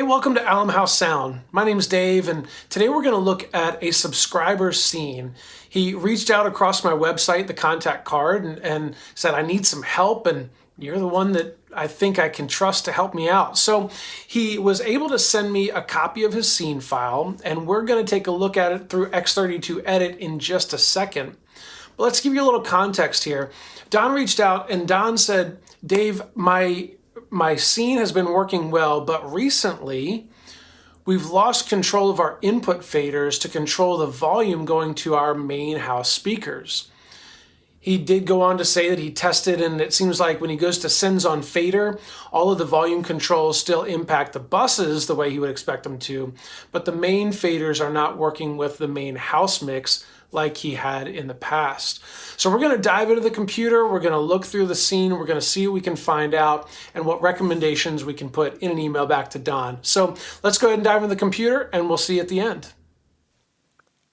welcome to Alum House Sound. My name is Dave, and today we're going to look at a subscriber's scene. He reached out across my website, the contact card, and said, I need some help, and you're the one that I think I can trust to help me out. So he was able to send me a copy of his scene file, and we're going to take a look at it through X32 Edit in just a second. But let's give you a little context here. Don reached out, and Don said, Dave, my scene has been working well, but recently we've lost control of our input faders to control the volume going to our main house speakers. He did go on to say that he tested, and it seems like when he goes to sends on fader, all of the volume controls still impact the buses the way he would expect them to, but the main faders are not working with the main house mix like he had in the past. So we're going to dive into the computer, we're going to look through the scene, we're going to see what we can find out and what recommendations we can put in an email back to Don. So let's go ahead and dive into the computer, and we'll see you at the end.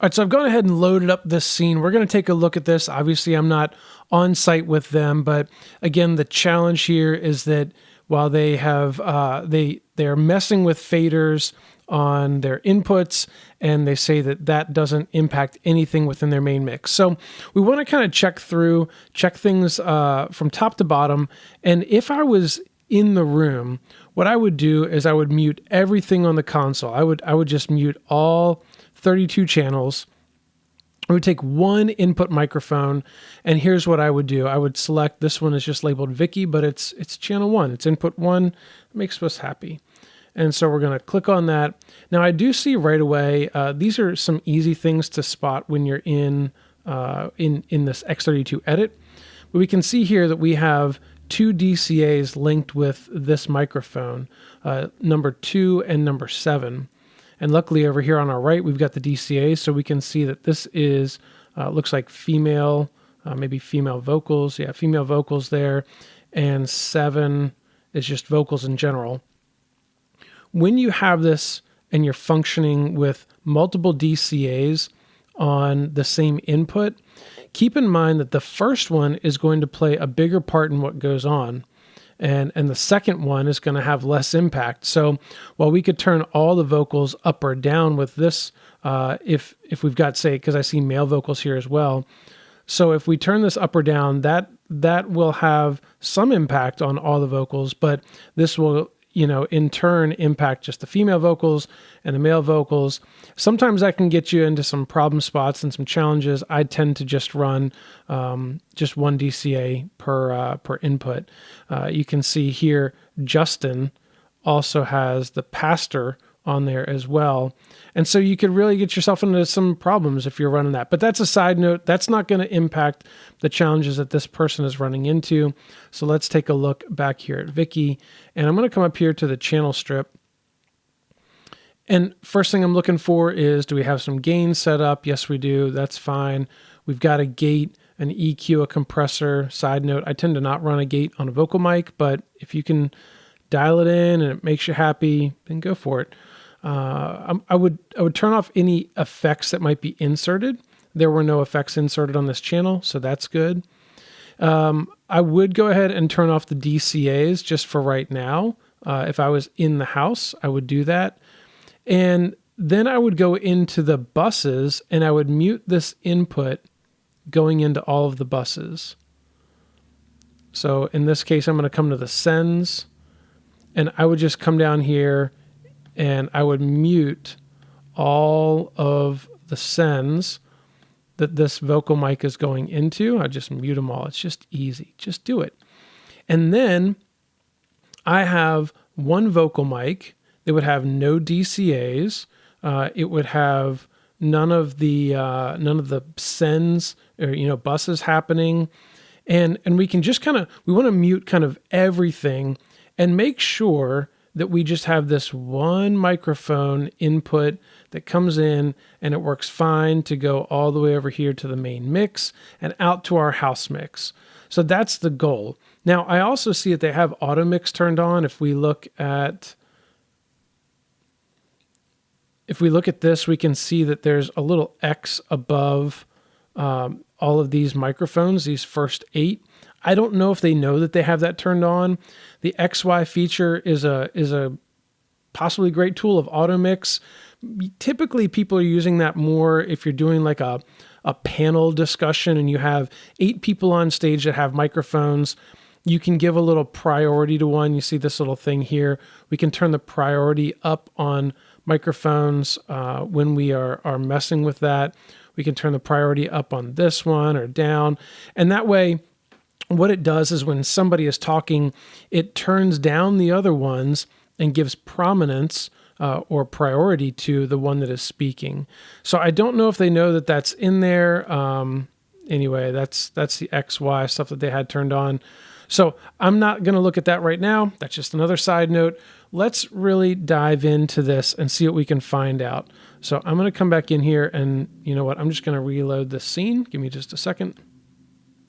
All right, so I've gone ahead and loaded up this scene. We're going to take a look at this. Obviously, I'm not on site with them, but again, the challenge here is that while they have they're messing with faders on their inputs, and they say that that doesn't impact anything within their main mix. So we want to kind of check things from top to bottom. And if I was in the room, what I would do is I would mute everything on the console. I would just mute all 32 channels. I would take one input microphone, and here's what I would do. I would select, this one is just labeled Vicky, but it's channel 1. It's input 1. It makes us happy. And so we're going to click on that. Now I do see right away, these are some easy things to spot when you're in this X32 edit. But we can see here that we have two DCAs linked with this microphone, number 2 and number 7. And luckily over here on our right, we've got the DCAs, so we can see that this is, looks like female, maybe female vocals. Yeah, female vocals there. And 7 is just vocals in general. When you have this and you're functioning with multiple DCAs on the same input, keep in mind that the first one is going to play a bigger part in what goes on. And the second one is going to have less impact. So while we could turn all the vocals up or down with this, if we've got, say, because I see male vocals here as well. So if we turn this up or down, that will have some impact on all the vocals, but this will, in turn impact just the female vocals and the male vocals. Sometimes that can get you into some problem spots and some challenges. I tend to just run just one DCA per input. You can see here, Justin also has the pastor on there as well. And so you could really get yourself into some problems if you're running that. But that's a side note. That's not going to impact the challenges that this person is running into. So let's take a look back here at Vicky. And I'm going to come up here to the channel strip. And first thing I'm looking for is, do we have some gain set up? Yes, we do. That's fine. We've got a gate, an EQ, a compressor. Side note, I tend to not run a gate on a vocal mic, but if you can dial it in and it makes you happy, then go for it. I would turn off any effects that might be inserted. There were no effects inserted on this channel, so that's good. I would go ahead and turn off the DCAs just for right now. If I was in the house, I would do that. And then I would go into the buses and I would mute this input going into all of the buses. So in this case, I'm going to come to the sends, and I would just come down here and I would mute all of the sends that this vocal mic is going into. I just mute them all. It's just easy. Just do it. And then I have one vocal mic that would have no DCAs. It would have none of the sends or buses happening. And we can just we want to mute kind of everything and make sure that we just have this one microphone input that comes in, and it works fine to go all the way over here to the main mix and out to our house mix. So that's the goal. Now, I also see that they have auto mix turned on. If we look at this, we can see that there's a little X above all of these microphones, these first 8. I don't know if they know that they have that turned on. The XY feature is a possibly a great tool of auto mix. Typically people are using that more if you're doing like a panel discussion and you have 8 people on stage that have microphones. You can give a little priority to one. You see this little thing here. We can turn the priority up on microphones when we are messing with that. We can turn the priority up on this one or down. And that way, what it does is when somebody is talking, it turns down the other ones and gives prominence or priority to the one that is speaking. So I don't know if they know that that's in there. Anyway, that's the XY stuff that they had turned on. So I'm not going to look at that right now. That's just another side note. Let's really dive into this and see what we can find out. So I'm going to come back in here and you know what? I'm just going to reload this scene. Give me just a second.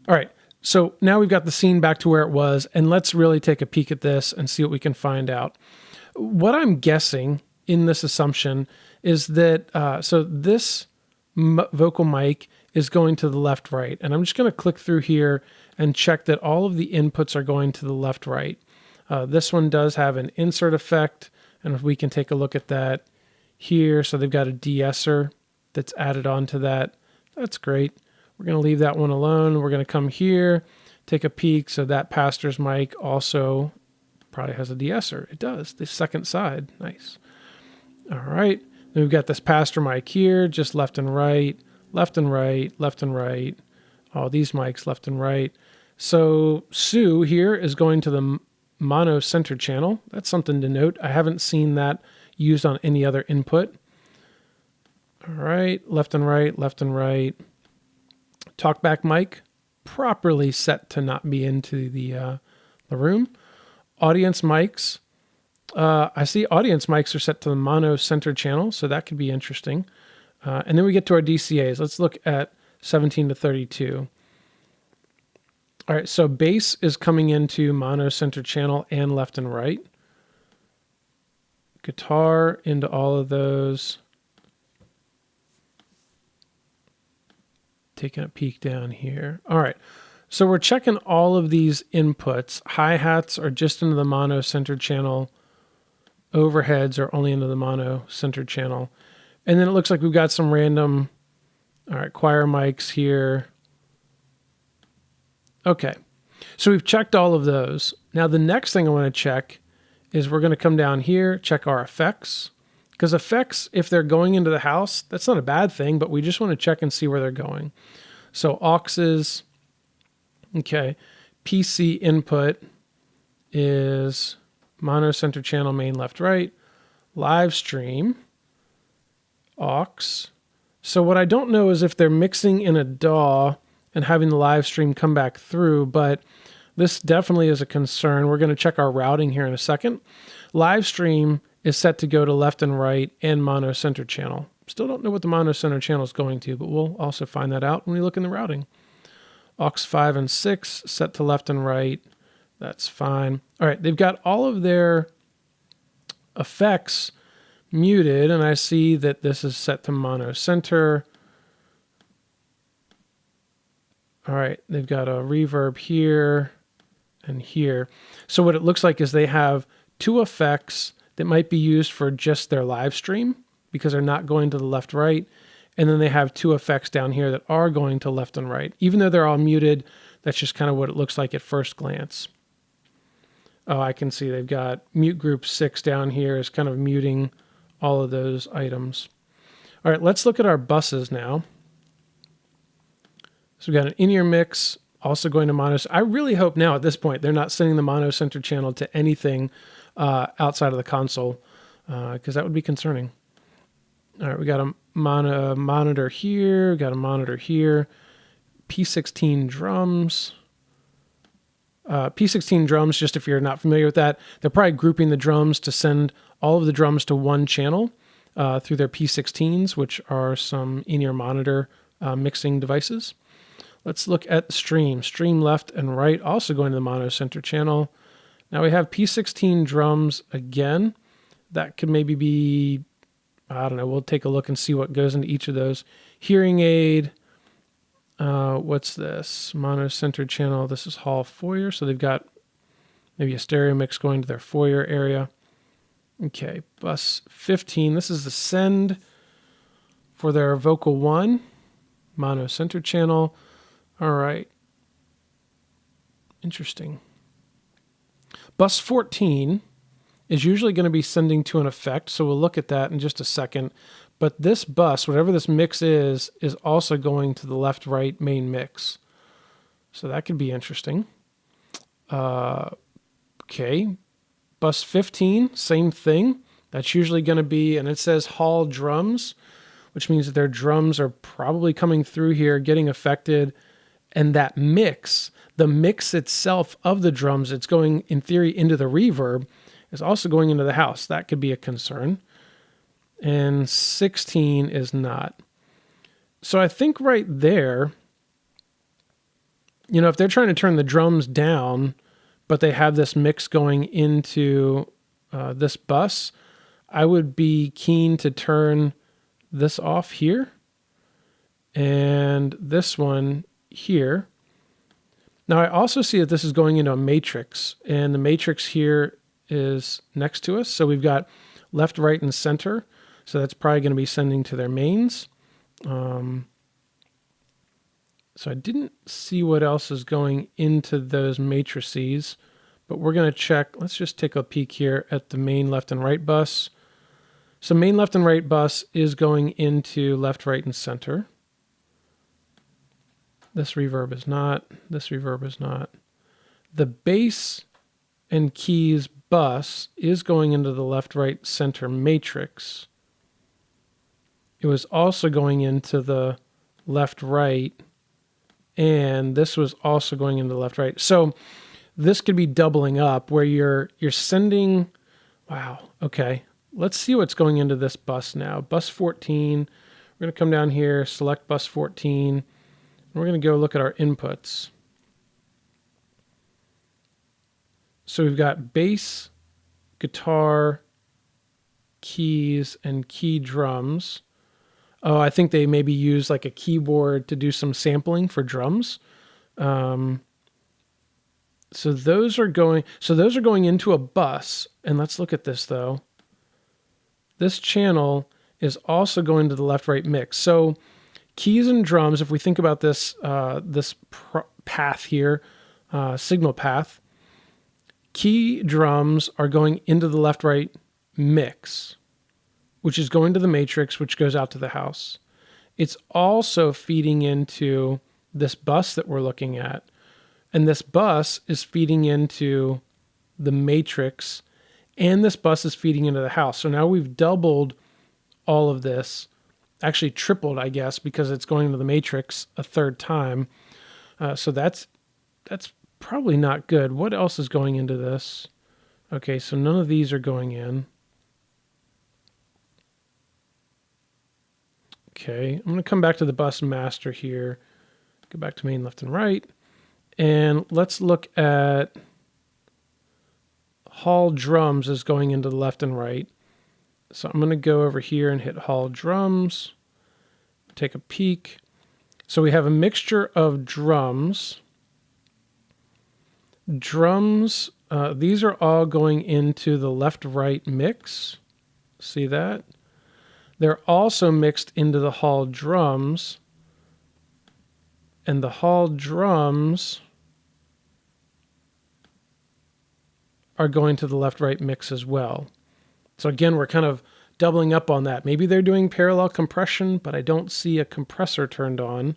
All right. So now we've got the scene back to where it was, and let's really take a peek at this and see what we can find out. What I'm guessing in this assumption is that, so this vocal mic is going to the left, right. And I'm just going to click through here and check that all of the inputs are going to the left, right. This one does have an insert effect, and if we can take a look at that here. So they've got a de-esser that's added onto that. That's great. We're going to leave that one alone. We're going to come here, take a peek. So that pastor's mic also probably has a de-esser. It does. The second side. Nice. All right. Then we've got this pastor mic here, just left and right, left and right, left and right. All these mics left and right. So Sue here is going to the mono center channel. That's something to note. I haven't seen that used on any other input. All right. Left and right, left and right. Talkback mic, properly set to not be into the room. Audience mics. I see audience mics are set to the mono center channel, so that could be interesting. And then we get to our DCAs. Let's look at 17 to 32. All right, so bass is coming into mono center channel and left and right. Guitar into all of those. Taking a peek down here. All right, so we're checking all of these inputs. Hi-hats are just into the mono center channel. Overheads are only into the mono center channel. And then it looks like we've got some random, all right, choir mics here. Okay, so we've checked all of those. Now the next thing I want to check is we're going to come down here, check our effects. Because effects, if they're going into the house, that's not a bad thing, but we just want to check and see where they're going. So auxes, okay, PC input is mono center channel, main left, right, live stream, aux. So what I don't know is if they're mixing in a DAW and having the live stream come back through, but this definitely is a concern. We're going to check our routing here in a second. Live stream is set to go to left and right and mono center channel. Still don't know what the mono center channel is going to, but we'll also find that out when we look in the routing. Aux 5 and 6 set to left and right. That's fine. All right, they've got all of their effects muted, and I see that this is set to mono center. All right, they've got a reverb here and here. So what it looks like is they have 2 effects that might be used for just their live stream because they're not going to the left, right. And then they have 2 effects down here that are going to left and right. Even though they're all muted, that's just kind of what it looks like at first glance. Oh, I can see they've got mute group 6 down here is kind of muting all of those items. All right, let's look at our buses now. So we've got an in-ear mix, also going to mono. I really hope now at this point they're not sending the mono center channel to anything outside of the console, because that would be concerning. All right, we got a monitor here, we got a monitor here, P16 drums. P16 drums, just if you're not familiar with that, they're probably grouping the drums to send all of the drums to one channel through their P16s, which are some in-ear monitor mixing devices. Let's look at stream. Stream left and right, also going to the mono center channel. Now we have P16 drums again. That could maybe be, I don't know, we'll take a look and see what goes into each of those. Hearing aid, what's this? Mono center channel, this is hall foyer, so they've got maybe a stereo mix going to their foyer area. Okay, bus 15. This is the send for their vocal 1, mono center channel. All right. Interesting. Bus 14 is usually going to be sending to an effect, so we'll look at that in just a second. But this bus, whatever this mix is also going to the left-right main mix. So that could be interesting. Okay. Bus 15, same thing. That's usually going to be, and it says Hall drums, which means that their drums are probably coming through here, getting affected. And that mix, the mix itself of the drums, it's going, in theory, into the reverb, is also going into the house. That could be a concern. And 16 is not. So I think right there, if they're trying to turn the drums down, but they have this mix going into this bus, I would be keen to turn this off here and this one here. Now I also see that this is going into a matrix, and the matrix here is next to us. So we've got left, right, and center. So that's probably going to be sending to their mains. So I didn't see what else is going into those matrices, but we're going to check. Let's just take a peek here at the main left and right bus. So main left and right bus is going into left, right, and center. This reverb is not. This reverb is not. The bass and keys bus is going into the left, right, center matrix. It was also going into the left, right, and this was also going into the left, right. So this could be doubling up where you're sending. Wow. Okay. Let's see what's going into this bus now. Bus 14. We're going to come down here, select bus 14. And we're going to go look at our inputs. So we've got bass, guitar, keys, and key drums. Oh, I think they maybe use like a keyboard to do some sampling for drums. So those are going into a bus. And let's look at this though. This channel is also going to the left-right mix. So keys and drums, if we think about this path here, signal path, key drums are going into the left-right mix, which is going to the matrix, which goes out to the house. It's also feeding into this bus that we're looking at. And this bus is feeding into the matrix, and this bus is feeding into the house. So now we've doubled all of this, actually tripled, I guess, because it's going to the matrix a third time. So that's probably not good. What else is going into this? Okay, so none of these are going in. Okay, I'm going to come back to the bus master here, go back to main left and right, and let's look at Hall drums is going into the left and right. So I'm going to go over here and hit Hall drums, take a peek. So we have a mixture of drums. These are all going into the left-right mix. See that? They're also mixed into the Hall drums. And the Hall drums are going to the left-right mix as well. So again, we're kind of doubling up on that. Maybe they're doing parallel compression, but I don't see a compressor turned on.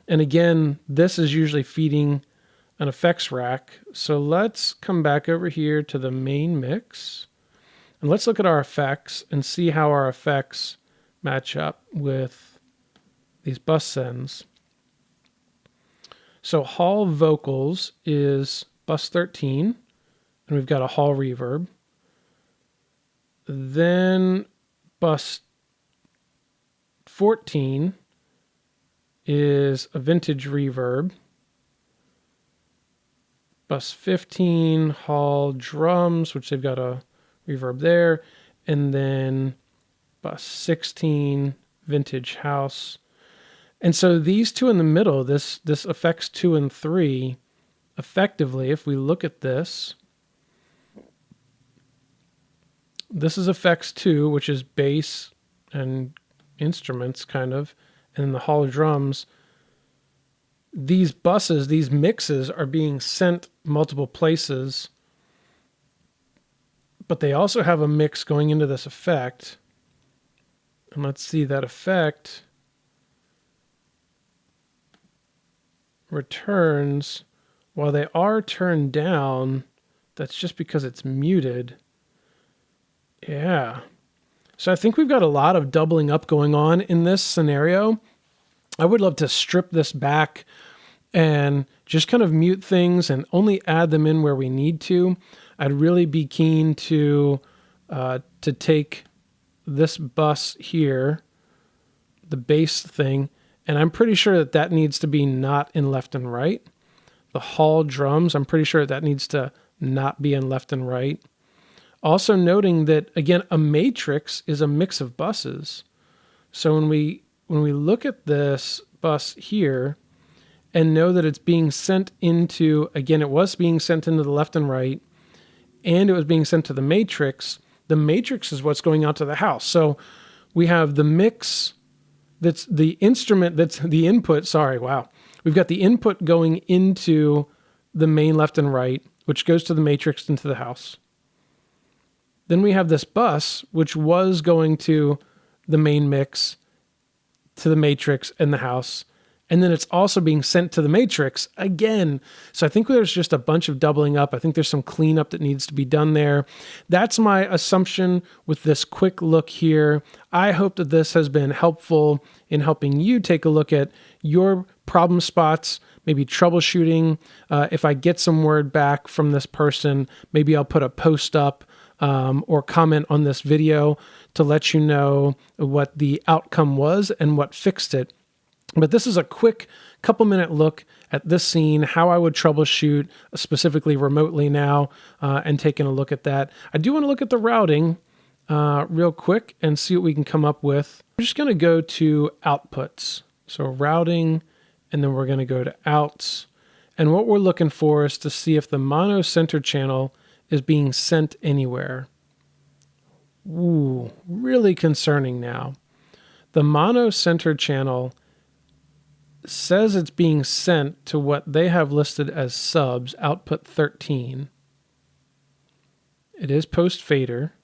And again, this is usually feeding an effects rack. So let's come back over here to the main mix. And let's look at our effects and see how our effects match up with these bus sends. So Hall vocals is bus 13, and we've got a Hall reverb. Then bus 14 is a vintage reverb. Bus 15, Hall drums, which they've got a reverb there. And then bus 16, vintage house. And so these two in the middle, this affects 2 and 3, effectively, if we look at this, This is effects 2, which is bass and instruments kind of, and the hall drums. These buses, these mixes are being sent multiple places, but they also have a mix going into this effect. And let's see, that effect returns, while they are turned down, that's just because it's muted. Yeah. So I think we've got a lot of doubling up going on in this scenario. I would love to strip this back and just kind of mute things and only add them in where we need to. I'd really be keen to take this bus here, the bass thing, and I'm pretty sure that that needs to be not in left and right. The hall drums, I'm pretty sure that needs to not be in left and right. Also noting that, again, a matrix is a mix of buses. So when we look at this bus here and know that it's being sent into, again, it was being sent into the left and right, and it was being sent to the matrix is what's going out to the house. So we have the mix, that's the instrument, that's the input, We've got the input going into the main left and right, which goes to the matrix into the house. Then we have this bus, which was going to the main mix, to the matrix and the house. And then it's also being sent to the matrix again. So I think there's just a bunch of doubling up. I think there's some cleanup that needs to be done there. That's my assumption with this quick look here. I hope that this has been helpful in helping you take a look at your problem spots, maybe troubleshooting. If I get some word back from this person, maybe I'll put a post up or comment on this video to let you know what the outcome was and what fixed it. But this is a quick couple-minute look at this scene, how I would troubleshoot, specifically remotely now, and taking a look at that. I do want to look at the routing real quick and see what we can come up with. We're just going to go to outputs. So routing, and then we're going to go to outs. And what we're looking for is to see if the mono center channel is being sent anywhere. Ooh, really concerning now. The mono center channel says it's being sent to what they have listed as subs, output 13. It is post fader.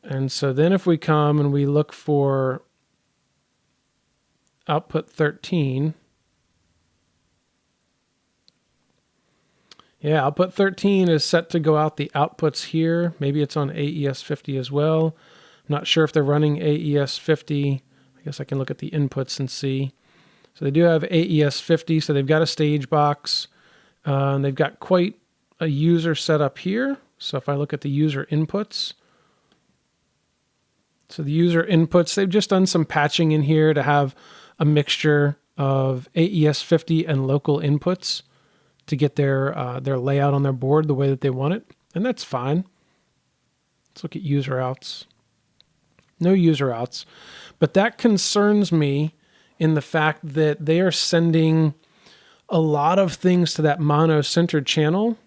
And so then if we come and we look for output 13, yeah, output 13 is set to go out the outputs here. Maybe it's on AES50 as well. I'm not sure if they're running AES50. I guess I can look at the inputs and see. So they do have AES50, so they've got a stage box. And they've got quite a user set up here. So if I look at the user inputs, so the user inputs, they've just done some patching in here to have a mixture of AES50 and local inputs to get their layout on their board the way that they want it. And that's fine. Let's look at user outs. No user outs. But that concerns me in the fact that they are sending a lot of things to that mono-centered channel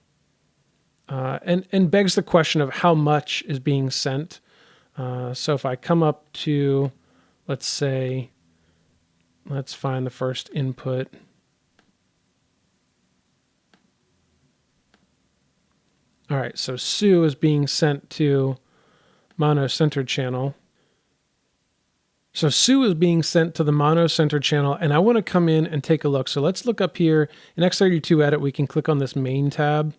and begs the question of how much is being sent. So if I come up to, let's say, let's find the first input. All right, so Sue is being sent to mono-centered channel. So Sue is being sent to the mono center channel, and I want to come in and take a look. So let's look up here in X32 Edit. We can click on this main tab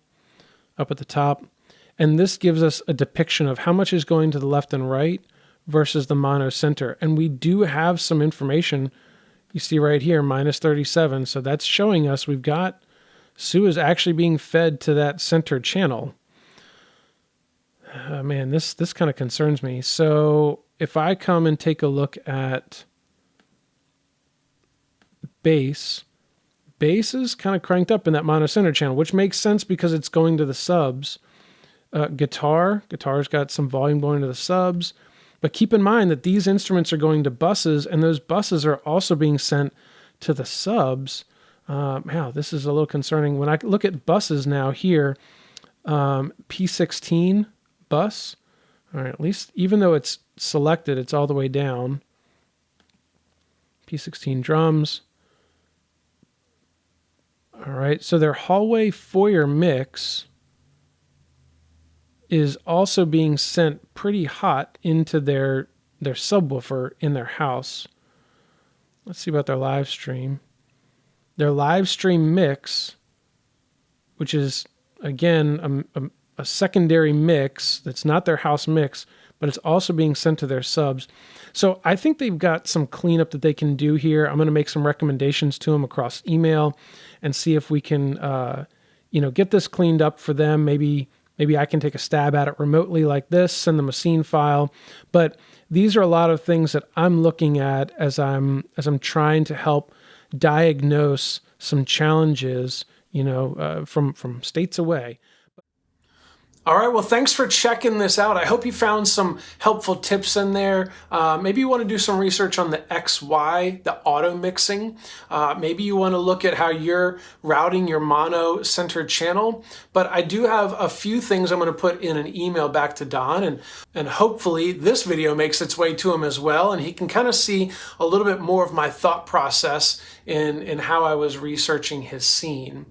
up at the top, and this gives us a depiction of how much is going to the left and right versus the mono center. And we do have some information. You see right here, minus 37. So that's showing us we've got Sue is actually being fed to that center channel. Man, this kind of concerns me. So if I come and take a look at bass is kind of cranked up in that mono center channel, which makes sense because it's going to the subs. Guitar's got some volume going to the subs, but keep in mind that these instruments are going to buses, and those buses are also being sent to the subs. Wow, this is a little concerning. When I look at buses now here, P16 bus. All right, at least even though it's selected, it's all the way down. P16 drums. All right, so their hallway foyer mix is also being sent pretty hot into their subwoofer in their house. Let's see about their live stream. Their live stream mix, which is, again, a secondary mix that's not their house mix, but it's also being sent to their subs. So I think they've got some cleanup that they can do here. I'm going to make some recommendations to them across email and see if we can, get this cleaned up for them. Maybe I can take a stab at it remotely like this, send them a scene file. But these are a lot of things that I'm looking at as I'm trying to help diagnose some challenges, from states away. All right, well, thanks for checking this out. I hope you found some helpful tips in there. Maybe you want to do some research on the XY, the auto mixing. Maybe you want to look at how you're routing your mono-centered channel. But I do have a few things I'm going to put in an email back to Don, and hopefully this video makes its way to him as well, and he can kind of see a little bit more of my thought process in how I was researching his scene.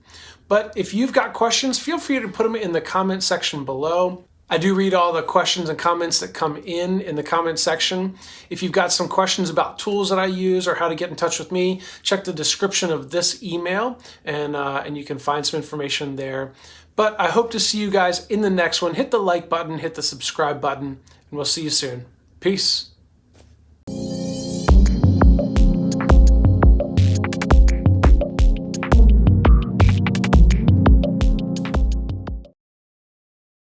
But if you've got questions, feel free to put them in the comment section below. I do read all the questions and comments that come in the comment section. If you've got some questions about tools that I use or how to get in touch with me, check the description of this email and you can find some information there. But I hope to see you guys in the next one. Hit the like button, hit the subscribe button, and we'll see you soon. Peace.